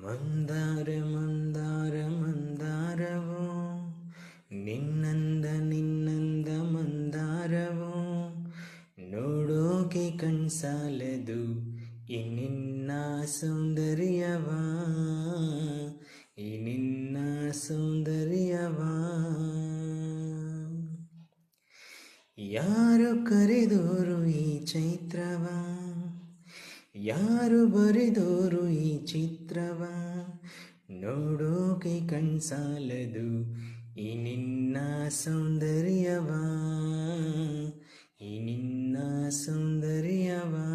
ಮಂದಾರ ಮಂದಾರ ಮಂದಾರವೋ ನಿನ್ನಂದ ನಿನ್ನಂದ ಮಂದಾರವೋ ನೋಡೋಕೆ ಕಣ್ಸಾಲದು ಈ ನಿನ್ನ ಸೌಂದರ್ಯವಾ ಈ ನಿನ್ನ ಸೌಂದರ್ಯವಾ ಯಾರು ಕರೆದೋರು ಈ ಚೈತ್ರವ ಯಾರು ಬರೆದೋರು ಈ ಚಿತ್ರವ ನೋಡೋಕೆ ಕಣ್ಸಾಲದು ಈ ನಿನ್ನ ಸೌಂದರ್ಯವಾ ಈ ನಿನ್ನ ಸೌಂದರ್ಯವಾ